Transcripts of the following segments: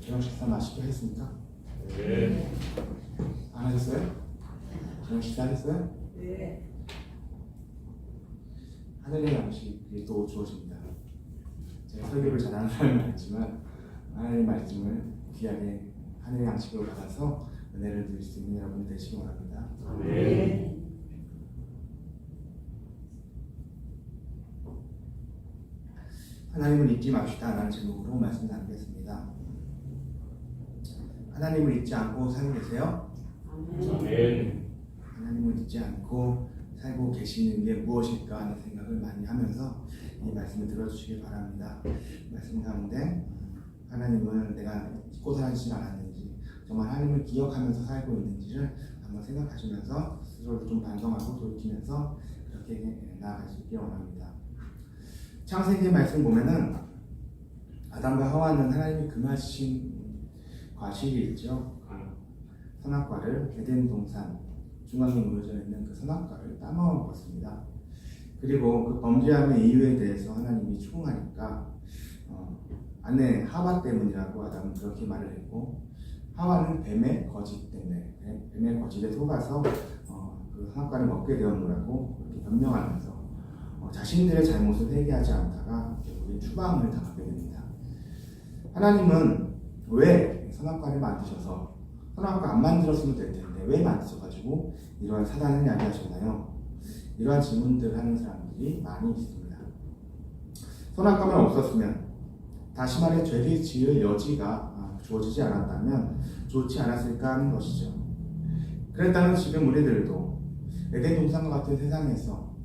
저녁 식사 맛있게 했습니까? 네. 안 하셨어요? 저녁 식사 하셨어요? 네. 하늘의 양식이 또 주어집니다. 제가 설교를 잘하는 사람은 아니지만 하나님의 말씀을 귀하게 하늘의 양식으로 받아서 은혜를 누릴 수 있는 여러분이 되시기 원합니다. 네. 하나님을 잊지 맙시다 라는 제목으로 말씀 나누겠습니다. 하나님을 잊지 않고 살고 계세요? 아멘. 하나님을 잊지 않고 살고 계시는 게 무엇일까 하는 생각을 많이 하면서 이 말씀을 들어주시기 바랍니다. 말씀 가운데 하나님을 내가 잊고 살지 않았는지, 정말 하나님을 기억하면서 살고 있는지를 한번 생각하시면서 스스로를 좀 반성하고 돌이키면서 그렇게 나아갈 수 있기를 원합니다. 창세기 말씀 보면은 아담과 하와는 하나님이 금하신 과실이 있죠. 선악과를 에덴 동산 중앙에 놓여져 있는 그 선악과를 따먹었습니다. 그리고 그 범죄함의 이유에 대해서 하나님이 추궁하니까 아내 하와 때문이라고 아담은 그렇게 말을 했고, 하와는 뱀의 거짓 때문에 뱀의 거짓에 속아서 그 선악과를 먹게 되었노라고 그렇게 변명하면서 자신들의 잘못을 회개하지 않다가 결국에 추방을 당하게 됩니다. 하나님은 왜 선악과를 만드셔서, 선악과 안 만들었으면 될 텐데 왜 만드셔가지고 이러한 사단을 야기하셨나요? 이러한 질문들을 하는 사람들이 많이 있습니다. 선악과만 없었으면, 다시 말해 죄를 지을 여지가 주어지지 않았다면 좋지 않았을까 하는 것이죠. 그랬다면 지금 우리들도 에덴 동산과 같은 세상에서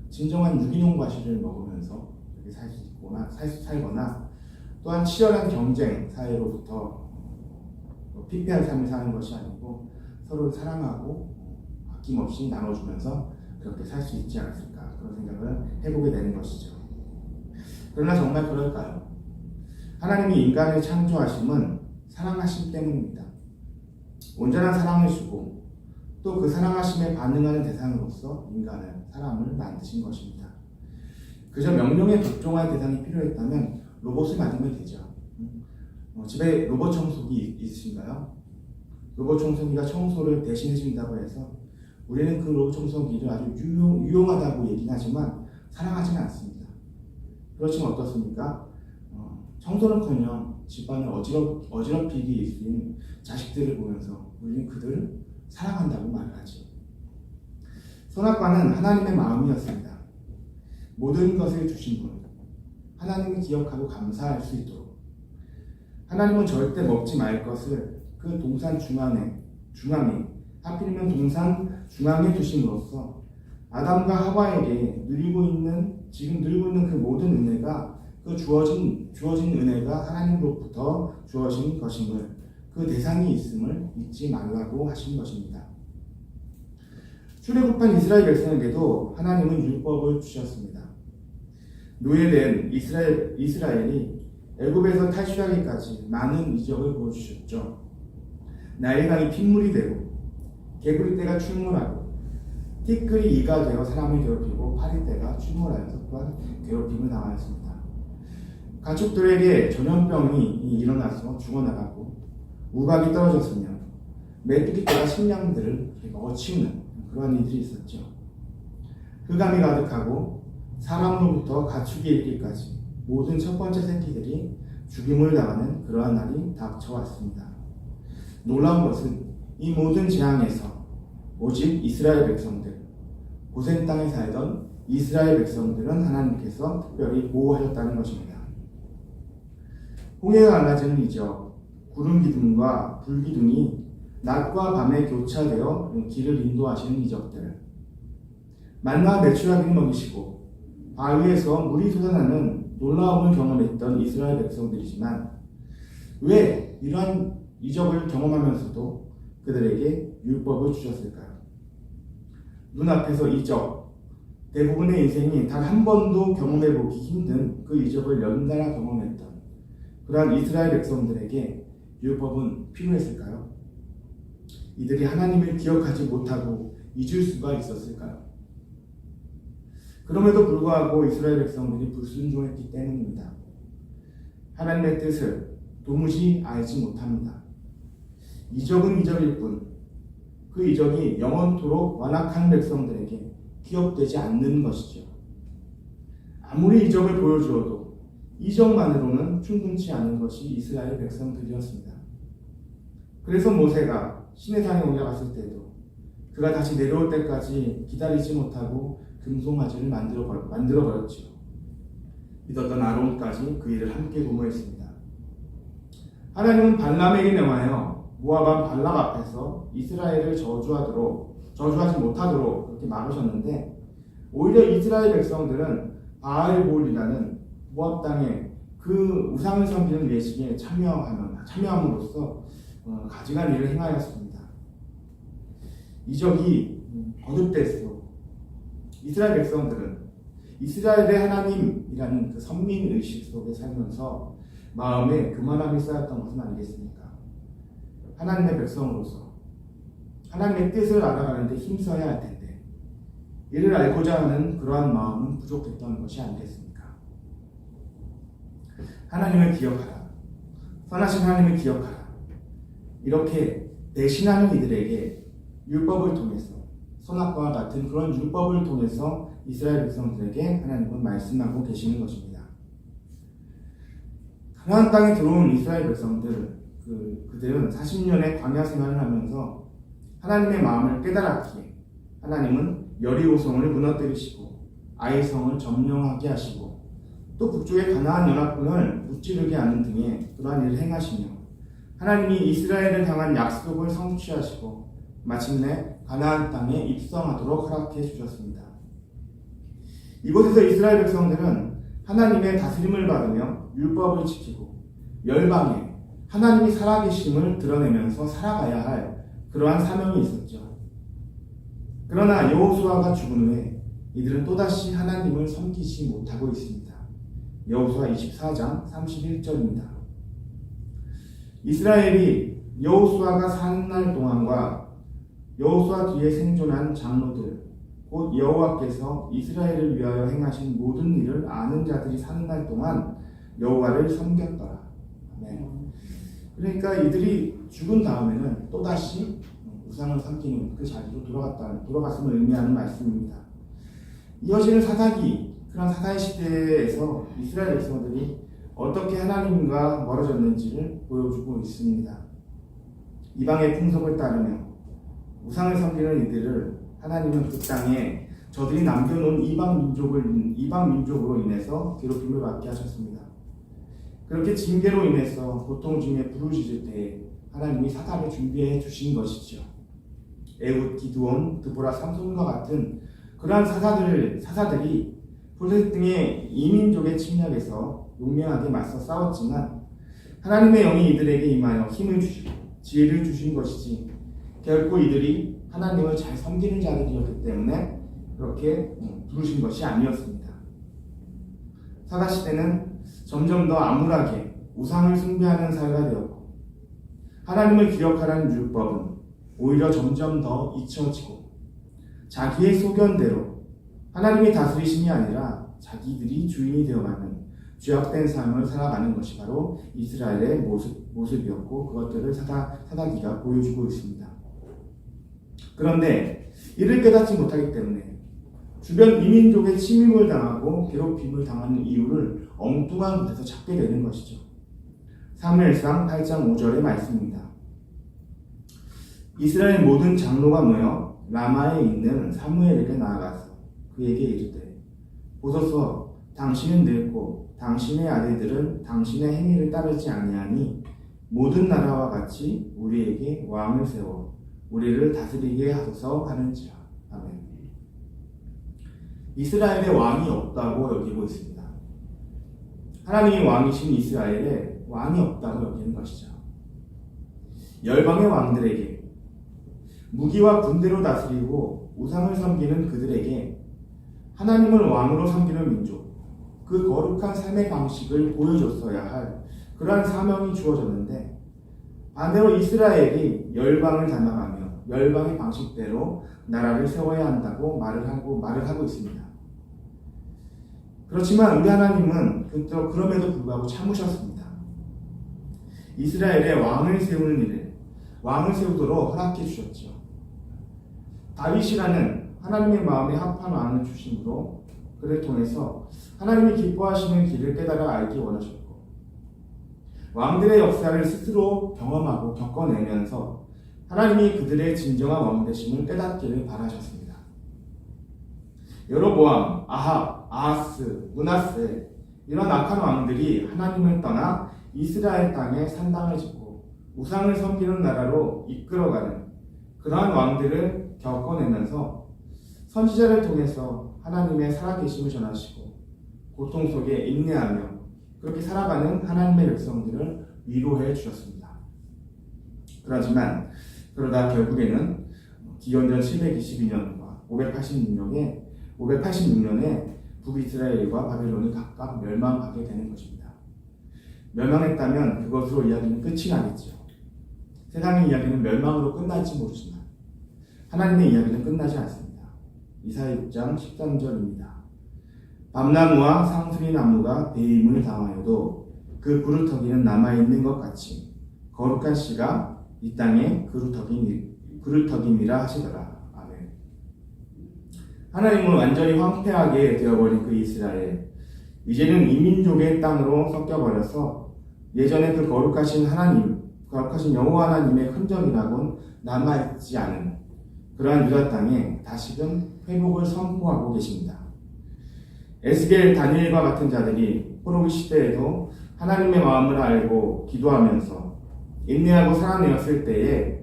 진정한 유기농 과실을 먹으면서 이렇게 살 수 있거나 살거나, 또한 치열한 경쟁 사회로부터 피폐한 삶을 사는 것이 아니고 서로를 사랑하고 아낌없이 나눠주면서 그렇게 살 수 있지 않았을까, 그런 생각을 해보게 되는 것이죠. 그러나 정말 그럴까요? 하나님이 인간을 창조하심은 사랑하심 때문입니다. 온전한 사랑을 주고 또 그 사랑하심에 반응하는 대상으로서 인간을, 사람을 만드신 것입니다. 그저 명령에 복종할 대상이 필요했다면 로봇을 만들면 되죠. 집에 로봇 청소기 있으신가요? 로봇 청소기가 청소를 대신해 준다고 해서 우리는 그 로봇 청소기를 아주 유용하다고 얘기는 하지만 사랑하지는 않습니다. 그렇지만 어떻습니까? 청소는커녕 집안을 어지럽히기 일쑤인 자식들을 보면서 우리는 그들을 사랑한다고 말을 하죠. 선악과는 하나님의 마음이었습니다. 모든 것을 주신 분, 하나님을 기억하고 감사할 수 있도록. 하나님은 절대 먹지 말 것을 그 동산 중앙에, 하필이면 동산 중앙에 두심으로써 아담과 하와에게 지금 누리고 있는 그 모든 은혜가, 그 주어진 은혜가 하나님으로부터 주어진 것임을, 그 대상이 있음을 잊지 말라고 하신 것입니다. 출애굽한 이스라엘 백성에게도 하나님은 율법을 주셨습니다. 노예된 이스라엘이 애굽에서 탈출하기까지 많은 이적을 보여주셨죠. 나일강이 핏물이 되고, 개구리떼가 출몰하고, 티끌이 이가 되어 사람을 괴롭히고, 파리떼가 출몰하여서 또한 괴롭힘을 당하였습니다. 가축들에게 전염병이 일어나서 죽어나가고, 우박이 떨어졌으며 메뚜기떼가 식량들을 먹어치우는 그러한 일들이 있었죠. 흑암이 가득하고 사람으로부터 가축이 이르기까지 모든 첫 번째 새끼들이 죽임을 당하는 그러한 날이 닥쳐왔습니다. 놀라운 것은 이 모든 재앙에서 오직 이스라엘 백성들, 고센 땅에 살던 이스라엘 백성들은 하나님께서 특별히 보호하셨다는 것입니다. 홍해가 갈라지는 이적, 구름 기둥과 불 기둥이 낮과 밤에 교차되어 길을 인도하시는 이적들, 만나 메추라기를 먹이시고 바위에서 물이 솟아나는 놀라움을 경험했던 이스라엘 백성들이지만, 왜 이러한 이적을 경험하면서도 그들에게 율법을 주셨을까요? 눈앞에서 이적, 대부분의 인생이 단 한 번도 경험해보기 힘든 그 이적을 연달아 경험했던 그러한 이스라엘 백성들에게 율법은 필요했을까요? 이들이 하나님을 기억하지 못하고 잊을 수가 있었을까요? 그럼에도 불구하고 이스라엘 백성들이 불순종했기 때문입니다. 하나님의 뜻을, 도무지 알지 못합니다. 이적은 이적일 뿐, 그 이적이 영원토록 완악한 백성들에게 기억되지 않는 것이죠. 아무리 이적을 보여주어도 이적만으로는 충분치 않은 것이 이스라엘 백성들이었습니다. 그래서 모세가 시내산에 올라갔을 때도 그가 다시 내려올 때까지 기다리지 못하고 금송아지를 만들어버렸지요. 믿었던 아론까지 그 일을 함께 도모했습니다. 하나님은 발람에게 명하여 모압 발락 앞에서 이스라엘을 저주하지 못하도록 그렇게 막으셨는데, 오히려 이스라엘 백성들은 바알볼이라는 모압 땅에 그 우상을 섬기는 예식에 참여함으로써 가증한 일을 행하였습니다. 이적이 거듭될수록 이스라엘 백성들은 이스라엘의 하나님이라는 그 선민 의식 속에 살면서 마음에 교만함이 쌓였던 것은 아니겠습니까? 하나님의 백성으로서 하나님의 뜻을 알아가는 데 힘써야 할 텐데, 이를 알고자 하는 그러한 마음은 부족했던 것이 아니겠습니까? 하나님을 기억하라, 선하신 하나님을 기억하라, 이렇게 대신하는 이들에게 율법을 통해서, 선악과와 같은 그런 율법을 통해서 이스라엘 백성들에게 하나님은 말씀하고 계시는 것입니다. 가나안 땅에 들어온 이스라엘 백성들, 그들은 40년의 광야 생활을 하면서 하나님의 마음을 깨달았기에 하나님은 여리고성을 무너뜨리시고 아이성을 점령하게 하시고, 또 북쪽의 가나안 연합군을 무찌르게 하는 등의 그러한 일을 행하시며, 하나님이 이스라엘을 향한 약속을 성취하시고 마침내 가나안 땅에 입성하도록 허락해 주셨습니다. 이곳에서 이스라엘 백성들은 하나님의 다스림을 받으며 율법을 지키고 열방에 하나님이 살아계심을 드러내면서 살아가야 할 그러한 사명이 있었죠. 그러나 여호수아가 죽은 후에 이들은 또다시 하나님을 섬기지 못하고 있습니다. 여호수아 24장 31절입니다. 이스라엘이 여호수아가 사는 날 동안과 여호수아 뒤에 생존한 장로들, 곧 여호와께서 이스라엘을 위하여 행하신 모든 일을 아는 자들이 사는 날 동안 여호와를 섬겼더라. 아멘. 그러니까 이들이 죽은 다음에는 또다시 우상을 섬기는 그 자리로 돌아갔음을 의미하는 말씀입니다. 이어지는 그런 사사의 시대에서 이스라엘 백성들이 어떻게 하나님과 멀어졌는지를 보여주고 있습니다. 이방의 풍속을 따르며 우상을 섬기는 이들을 하나님은 그 땅에 저들이 남겨놓은 이방 민족으로 인해서 괴롭힘을 받게 하셨습니다. 그렇게 징계로 인해서 고통 중에 부르짖을 때 하나님이 사사를 준비해 주신 것이죠. 에훗, 기드온, 드보라, 삼손과 같은 그러한 사사들이 블레셋 등의 이민족의 침략에서 용맹하게 맞서 싸웠지만, 하나님의 영이 이들에게 임하여 힘을 주시고 지혜를 주신 것이지, 결코 이들이 하나님을 잘 섬기는 자들이었기 때문에 그렇게 부르신 것이 아니었습니다. 사사시대는 점점 더 암울하게 우상을 숭배하는 사회가 되었고, 하나님을 기억하라는 율법은 오히려 점점 더 잊혀지고, 자기의 소견대로 하나님이 다스리심이 아니라 자기들이 주인이 되어가는 죄악된 삶을 살아가는 것이 바로 이스라엘의 모습이었고, 그것들을 사사기가 보여주고 있습니다. 그런데 이를 깨닫지 못하기 때문에 주변 이민족의 침입을 당하고 괴롭힘을 당하는 이유를 엉뚱한 곳에서 찾게 되는 것이죠. 사무엘상 8장 5절의 말씀입니다. 이스라엘 모든 장로가 모여 라마에 있는 사무엘에게 나아가서 그에게 이르되, 보소서, 당신은 늙고 당신의 아들들은 당신의 행위를 따르지 아니하니 모든 나라와 같이 우리에게 왕을 세워 우리를 다스리게 하소서 하는지라. 아멘. 이스라엘에 왕이 없다고 여기고 있습니다. 하나님이 왕이신 이스라엘에 왕이 없다고 여기는 것이죠. 열방의 왕들에게, 무기와 군대로 다스리고 우상을 섬기는 그들에게 하나님을 왕으로 섬기는 민족, 그 거룩한 삶의 방식을 보여줬어야 할 그러한 사명이 주어졌는데, 반대로 이스라엘이 열방을 닮아가며 열방의 방식대로 나라를 세워야 한다고 말을 하고 있습니다. 그렇지만 우리 하나님은 그럼에도 불구하고 참으셨습니다. 이스라엘에 왕을 세우는 일을 왕을 세우도록 허락해 주셨죠. 다윗이라는 하나님의 마음에 합한 왕을 주심으로 그를 통해서 하나님이 기뻐하시는 길을 깨달아 알기 원하셨고 왕들의 역사를 스스로 경험하고 겪어내면서 하나님이 그들의 진정한 왕 되심을 깨닫기를 바라셨습니다. 여로보암, 아합, 아하스, 므낫세 이런 악한 왕들이 하나님을 떠나 이스라엘 땅에 산당을 짓고 우상을 섬기는 나라로 이끌어가는 그러한 왕들을 겪어내면서 선지자를 통해서 하나님의 살아계심을 전하시고 고통 속에 인내하며 그렇게 살아가는 하나님의 백성들을 위로해 주셨습니다. 그러다 결국에는 기원전 722년과 586년에 북이스라엘과 바벨론이 각각 멸망하게 되는 것입니다. 멸망했다면 그것으로 이야기는 끝이 나겠죠. 세상의 이야기는 멸망으로 끝날지 모르지만 하나님의 이야기는 끝나지 않습니다. 이사야 6장 13절입니다. 밤나무와 상수리 나무가 배임을 당하여도 그 그루터기는 남아있는 것 같이 거룩한 씨가 이 땅에 그루터기니라 하시더라. 아멘. 하나님은 완전히 황폐하게 되어버린 그 이스라엘, 이제는 이민족의 땅으로 섞여버려서 예전에 그 거룩하신 여호와 하나님의 흔적이라고는 남아있지 않은 그러한 유다 땅에 다시금 회복을 선포하고 계십니다. 에스겔, 다니엘과 같은 자들이 포로기 시대에도 하나님의 마음을 알고 기도하면서 인내하고 살아내었을 때에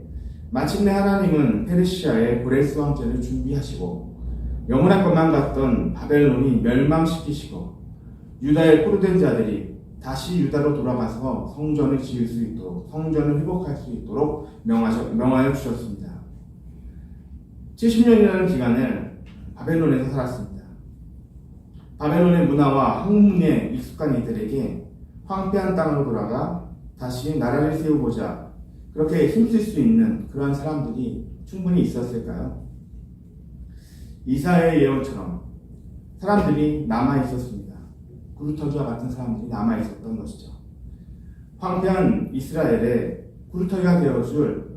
마침내 하나님은 페르시아의 고레스 왕제를 준비하시고 영원한 것만 같던 바벨론이 멸망시키시고 유다의 포로된 자들이 다시 유다로 돌아가서 성전을 지을 수 있도록 성전을 회복할 수 있도록 명하여 주셨습니다. 70년이라는 기간을 바벨론에서 살았습니다. 바벨론의 문화와 학문에 익숙한 이들에게 황폐한 땅으로 돌아가 다시 나라를 세우고자 그렇게 힘쓸 수 있는 그러한 사람들이 충분히 있었을까요? 이사야의 예언처럼 사람들이 남아있었습니다. 구루터기와 같은 사람들이 남아있었던 것이죠. 황폐한 이스라엘에 구루터기가 되어줄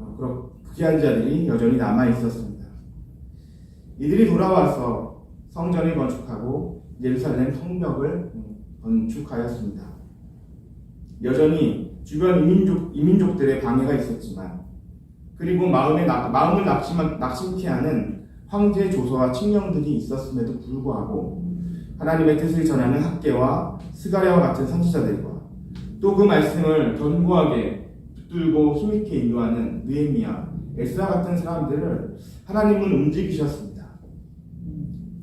귀한 자들이 여전히 남아있었습니다. 이들이 돌아와서 성전을 건축하고 예루살렘 성벽을 건축하였습니다. 여전히 주변 이민족들의 방해가 있었지만 그리고 마음을 낙심케 하는 황제 조서와 칙령들이 있었음에도 불구하고 하나님의 뜻을 전하는 학개와 스가랴와 같은 선지자들과 또 그 말씀을 견고하게 붙들고 힘있게 인도하는 느헤미야, 에스라 같은 사람들을 하나님은 움직이셨습니다.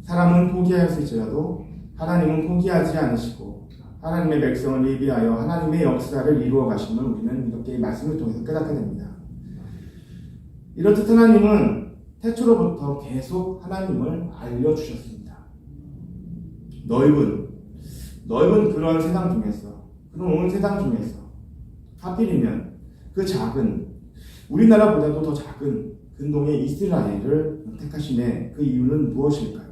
사람은 포기하였을지라도 하나님은 포기하지 않으시고 하나님의 백성을 예비하여 하나님의 역사를 이루어 가심을 우리는 이렇게 말씀을 통해서 깨닫게 됩니다. 이렇듯 하나님은 태초로부터 계속 하나님을 알려주셨습니다. 넓은 그런 세상 중에서, 그런 온 세상 중에서 하필이면 그 작은, 우리나라보다도 더 작은 근동의 이스라엘을 택하심의 그 이유는 무엇일까요?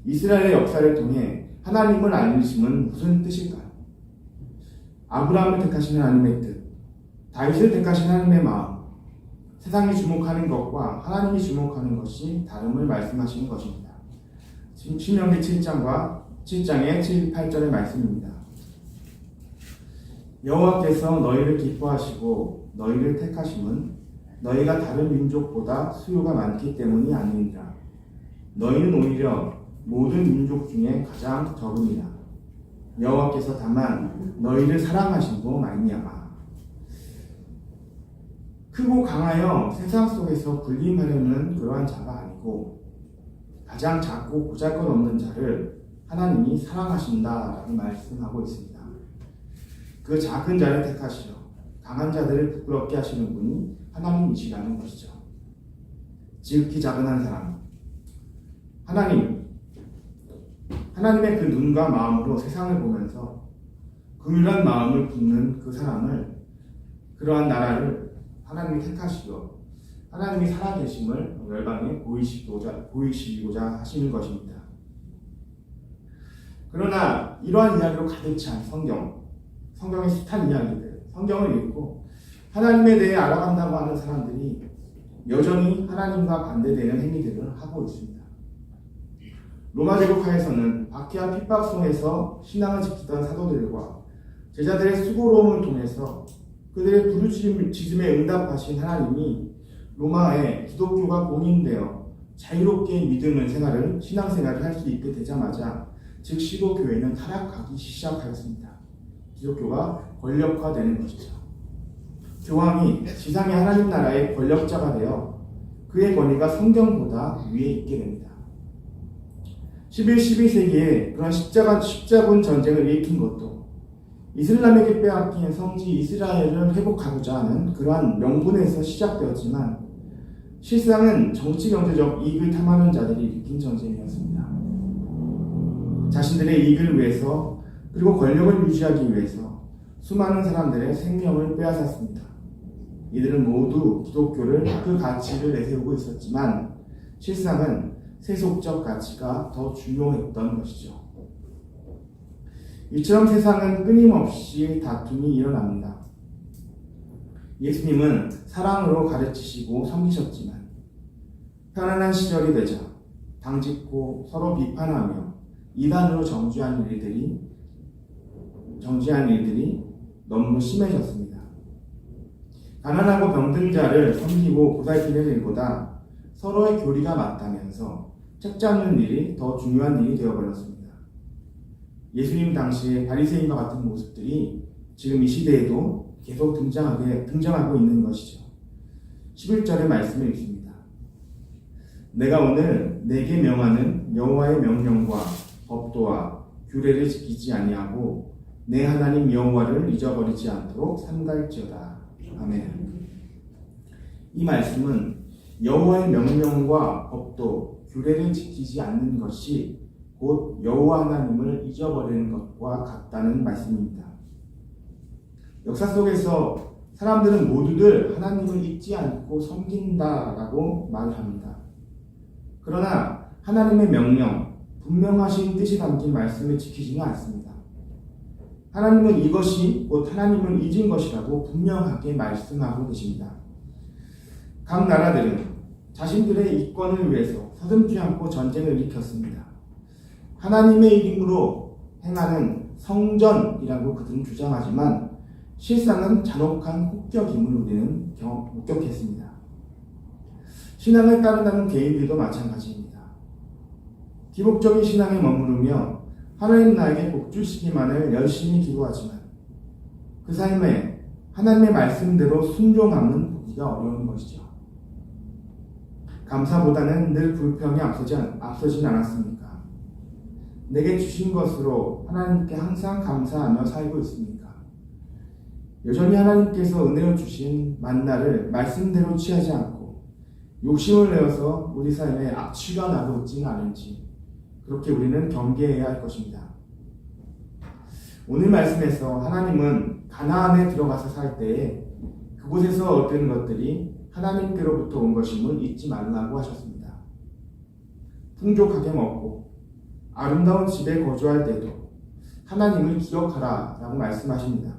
이스라엘의 역사를 통해 하나님을 알리심은 무슨 뜻일까요? 아브라함을 택하신 하나님의 뜻, 다윗을 택하신 하나님의 마음, 세상이 주목하는 것과 하나님이 주목하는 것이 다름을 말씀하시는 것입니다. 신명기 7장의 7, 8절의 말씀입니다. 여호와께서 너희를 기뻐하시고 너희를 택하심은 너희가 다른 민족보다 수요가 많기 때문이 아니니라. 너희는 오히려 모든 민족 중에 가장 적음이라. 여호와께서 다만 너희를 사랑하시고 말미암아. 크고 강하여 세상 속에서 군림하려는 그러한 자가 아니고 가장 작고 보잘것없는 자를 하나님이 사랑하신다라고 말씀하고 있습니다. 그 작은 자를 택하시어 강한 자들을 부끄럽게 하시는 분이 하나님이시라는 것이죠. 지극히 작은 한 사람, 하나님의 그 눈과 마음으로 세상을 보면서 긍휼한 마음을 품는 그 사람을, 그러한 나라를 하나님이 택하시고 하나님이 살아계심을 열방에 보이시고자 하시는 것입니다. 그러나 이러한 이야기로 가득 찬 성경의 숱한 이야기들, 성경을 읽고 하나님에 대해 알아간다고 하는 사람들이 여전히 하나님과 반대되는 행위들을 하고 있습니다. 로마 제국하에서는 박해와 핍박 속에서 신앙을 지키던 사도들과 제자들의 수고로움을 통해서 그들의 부르짖음에 응답하신 하나님이 로마에 기독교가 공인되어 자유롭게 믿음을 신앙생활을 할 수 있게 되자마자 즉시로 교회는 타락하기 시작하였습니다. 기독교가 권력화되는 것이죠. 교황이 지상의 하나님 나라의 권력자가 되어 그의 권위가 성경보다 위에 있게 됩니다. 11, 12세기에 그런 십자군 전쟁을 일으킨 것도 이슬람에게 빼앗긴 성지 이스라엘을 회복하고자 하는 그러한 명분에서 시작되었지만 실상은 정치 경제적 이익을 탐하는 자들이 일으킨 전쟁이었습니다. 자신들의 이익을 위해서 그리고 권력을 유지하기 위해서 수많은 사람들의 생명을 빼앗았습니다. 이들은 모두 기독교를 그 가치를 내세우고 있었지만 실상은 세속적 가치가 더 중요했던 것이죠. 이처럼 세상은 끊임없이 다툼이 일어납니다. 예수님은 사랑으로 가르치시고 섬기셨지만 편안한 시절이 되자 당짓고 서로 비판하며 이단으로 정죄한 일들이 너무 심해졌습니다. 가난하고 병든 자를 섬기고 보살피는 일보다 서로의 교리가 맞다면서 책 잡는 일이 더 중요한 일이 되어버렸습니다. 예수님 당시의 바리새인과 같은 모습들이 지금 이 시대에도 계속 등장하고 있는 것이죠. 11절의 말씀을 읽습니다. 내가 오늘 내게 명하는 여호와의 명령과 법도와 규례를 지키지 아니하고 내 하나님 여호와를 잊어버리지 않도록 삼갈지어다. 아멘. 이 말씀은 여호와의 명령과 법도 규례를 지키지 않는 것이 곧 여호와 하나님을 잊어버리는 것과 같다는 말씀입니다. 역사 속에서 사람들은 모두들 하나님을 잊지 않고 섬긴다라고 말을 합니다. 그러나 하나님의 명령, 분명하신 뜻이 담긴 말씀을 지키지는 않습니다. 하나님은 이것이 곧 하나님을 잊은 것이라고 분명하게 말씀하고 계십니다. 각 나라들은 자신들의 이권을 위해서 서슴지 않고 전쟁을 일으켰습니다. 하나님의 이름으로 행하는 성전이라고 그들은 주장하지만 실상은 잔혹한 폭격임을 우리는 목격했습니다. 신앙을 따른다는 개인들도 마찬가지입니다. 기복적인 신앙에 머무르며 하나님 나에게 복 주시기만을 열심히 기도하지만 그 삶에 하나님의 말씀대로 순종함은 보기가 어려운 것이죠. 감사보다는 늘 불평이 앞서진 않았습니까? 내게 주신 것으로 하나님께 항상 감사하며 살고 있습니까? 여전히 하나님께서 은혜로 주신 만나를 말씀대로 취하지 않고 욕심을 내어서 우리 삶에 악취가 나고 있지는 않은지 그렇게 우리는 경계해야 할 것입니다. 오늘 말씀에서 하나님은 가나안에 들어가서 살 때에 그곳에서 얻은 것들이 하나님께로부터 온 것임을 잊지 말라고 하셨습니다. 풍족하게 먹고 아름다운 집에 거주할 때도 하나님을 기억하라 라고 말씀하십니다.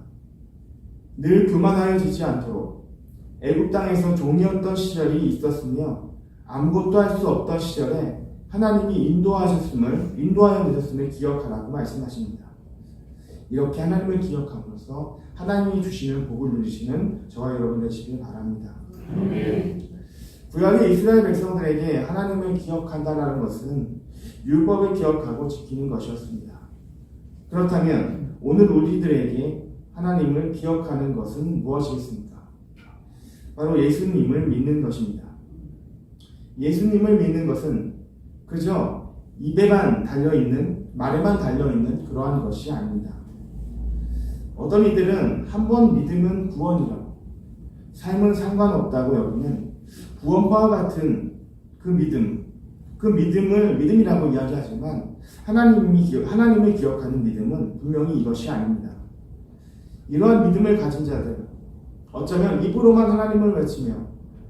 늘 교만하여지지 않도록 애굽 땅에서 종이었던 시절이 있었으며 아무것도 할 수 없던 시절에 하나님이 인도하여 내셨음을 기억하라고 말씀하십니다. 이렇게 하나님을 기억함으로써 하나님이 주시는 복을 누리시는 저와 여러분 되시길 바랍니다. 구약의 이스라엘 백성들에게 하나님을 기억한다는 것은 율법을 기억하고 지키는 것이었습니다. 그렇다면 오늘 우리들에게 하나님을 기억하는 것은 무엇이겠습니까? 바로 예수님을 믿는 것입니다. 예수님을 믿는 것은 그저 입에만 달려있는, 말에만 달려있는 그러한 것이 아닙니다. 어떤 이들은 한 번 믿으면 구원이라고, 삶은 상관없다고 여기는 구원과 같은 그 믿음이라고 이야기하지만 하나님을 기억하는 믿음은 분명히 이것이 아닙니다. 이러한 믿음을 가진 자들, 어쩌면 입으로만 하나님을 외치며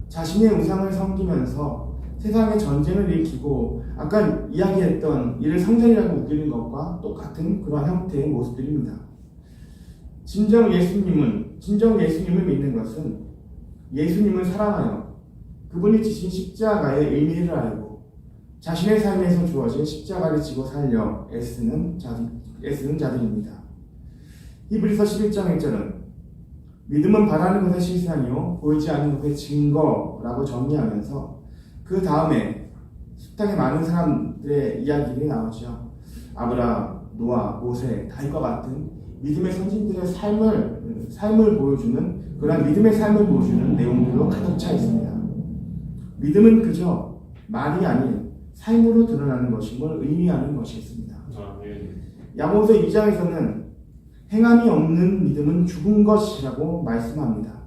자신의 우상을 섬기면서 세상의 전쟁을 일으키고 아까 이야기했던 이를 성전이라고 우기는 것과 똑같은 그러한 형태의 모습들입니다. 진정 예수님을 믿는 것은 예수님을 사랑하여 그분이 지신 십자가의 의미를 알고 자신의 삶에서 주어진 십자가를 지고 살려 애쓰는 자들입니다. 히브리서 11장 1절은 믿음은 바라는 것의 실상이요 보이지 않는 것의 증거라고 정리하면서 그 다음에 숫상의 많은 사람들의 이야기들이 나오죠. 아브라함, 노아, 모세, 다윗과 같은 믿음의 선진들의 삶을 보여주는 그러한 믿음의 삶을 보여주는 내용들로 가득 차 있습니다. 믿음은 그저 말이 아닌 삶으로 드러나는 것임을 의미하는 것이었습니다. 야고보서 2장에서는 행함이 없는 믿음은 죽은 것이라고 말씀합니다.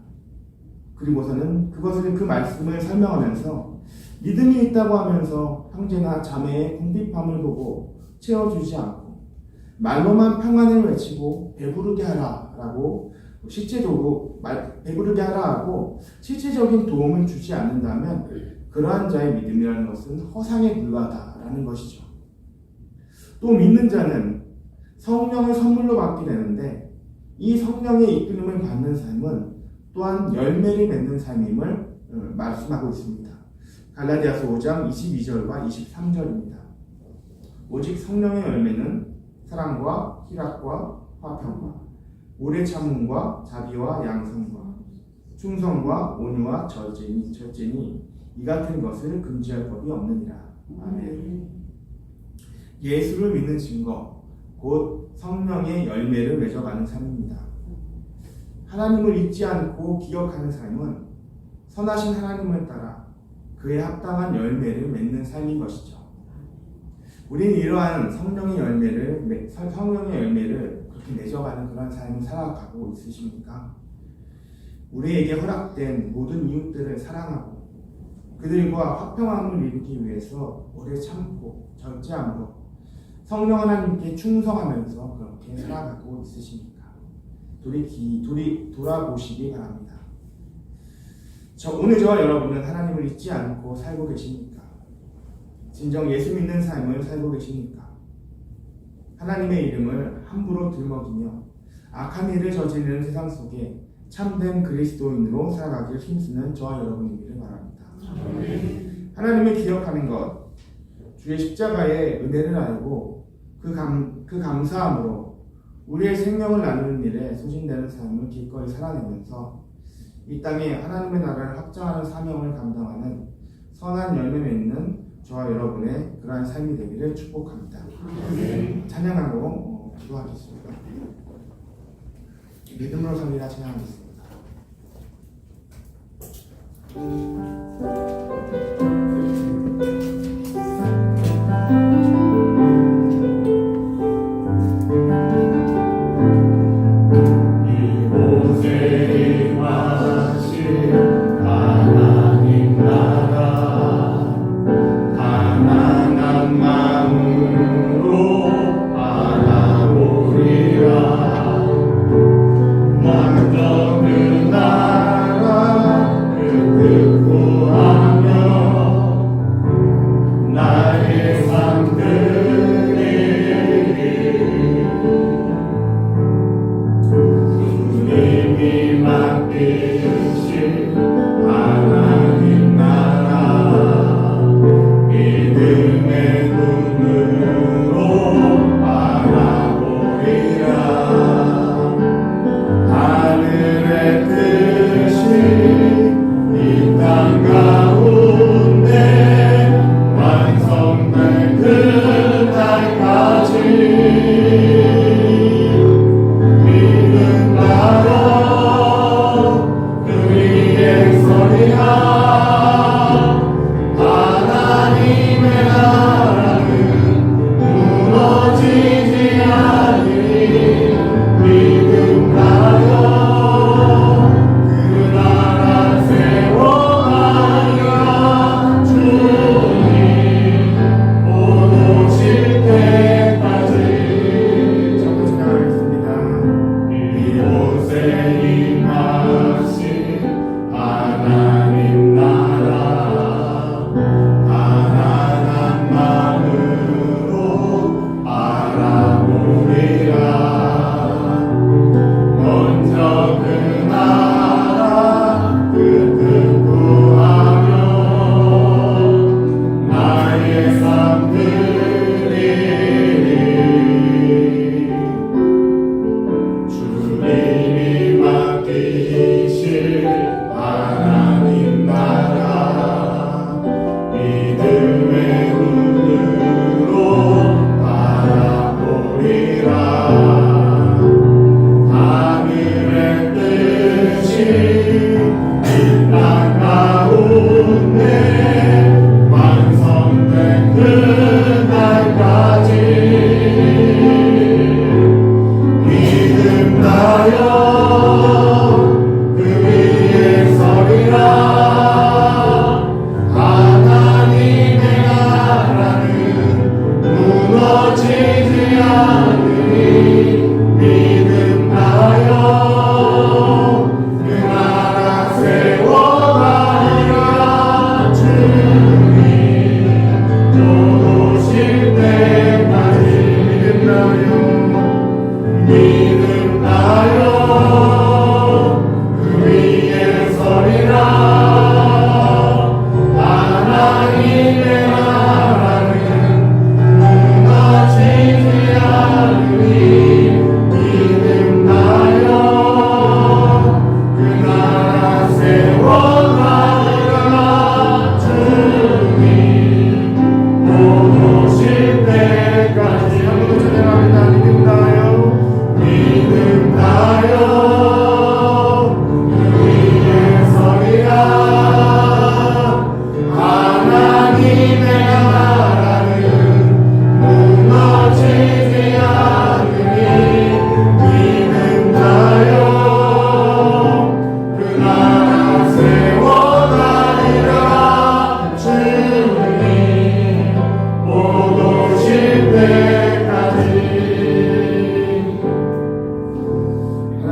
그리고서는 그 말씀을 설명하면서 믿음이 있다고 하면서 형제나 자매의 궁핍함을 보고 채워주지 않고 말로만 평안을 외치고 배부르게 하라라고 배부르게 하라 하고 실제적인 도움을 주지 않는다면 그러한 자의 믿음이라는 것은 허상에 불과하다라는 것이죠. 또 믿는 자는 성령을 선물로 받게 되는데 이 성령의 이끌림을 받는 삶은 또한 열매를 맺는 삶임을 말씀하고 있습니다. 갈라디아서 5장 22절과 23절입니다. 오직 성령의 열매는 사랑과 희락과 화평과 오래 참음과 자비와 양성과 충성과 온유와 절제니 이 같은 것을 금지할 법이 없느니라. 아멘. 예수를 믿는 증거 곧 성령의 열매를 맺어가는 삶입니다. 하나님을 잊지 않고 기억하는 삶은 선하신 하나님을 따라 그에 합당한 열매를 맺는 삶인 것이죠. 우리는 이러한 성령의 열매를 그렇게 맺어가는 그런 삶을 살아가고 있으십니까? 우리에게 허락된 모든 이웃들을 사랑하고 그들과 화평함을 이루기 위해서 오래 참고 절제함으로 성령 하나님께 충성하면서 그렇게 살아가고 있으십니까? 돌아보시기 바랍니다. 오늘 저와 여러분은 하나님을 잊지 않고 살고 계십니까? 진정 예수 믿는 삶을 살고 계십니까? 하나님의 이름을 함부로 들먹이며 악한 일을 저지르는 세상 속에 참된 그리스도인으로 살아가길 힘쓰는 저와 여러분이기를 바랍니다. 하나님을 기억하는 것, 주의 십자가의 은혜를 알고 그 감사함으로 우리의 생명을 나누는 일에 소진되는 삶을 기꺼이 살아내면서 이 땅에 하나님의 나라를 확장하는 사명을 감당하는 선한 열매 맺는 저와 여러분의 그러한 삶이 되기를 축복합니다. 찬양하고 기도하겠습니다. 믿음으로 살리라 찬양하겠습니다.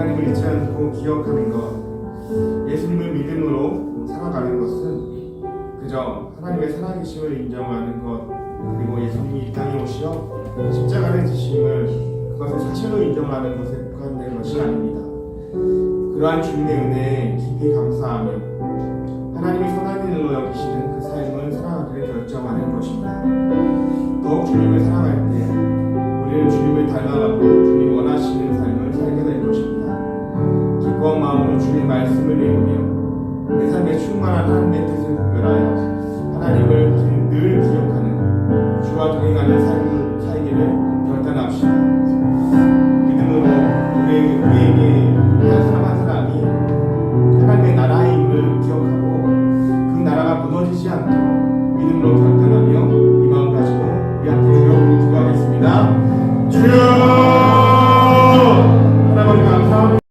하나님을 잊지 않고 기억하는 것, 예수님을 믿음으로 살아가는 것은 그저 하나님의 살아계심을 인정하는 것, 그리고 예수님이 이 땅에 오시어 십자가를 지심을 그것을 사실로 인정하는 것에 국한된 것이 아닙니다. 그러한 주님의 은혜에 깊이 감사하며 하나님이 선한 일로 여기시는 그 삶을 살아가기를 결정하는 것입니다. 더욱 주님을 사랑할 때 우리는 주님을 닮아가고 주님이 원하시는 삶을 살게 될 것입니다. 기꺼운 마음으로 주님 말씀을 외우며 내 삶에 충만한 하나님의 뜻을 구별하여 하나님을 늘 기억하는 주와 동행하는 삶을 살기를 결단합시다. 믿음으로 우리에게 한 사람 한 사람이 하나님의 나라의 힘을 기억하고 그 나라가 무너지지 않도록 믿음으로 결단하며 이 마음 가지고 우리한테 주여 기도하겠습니다. 주여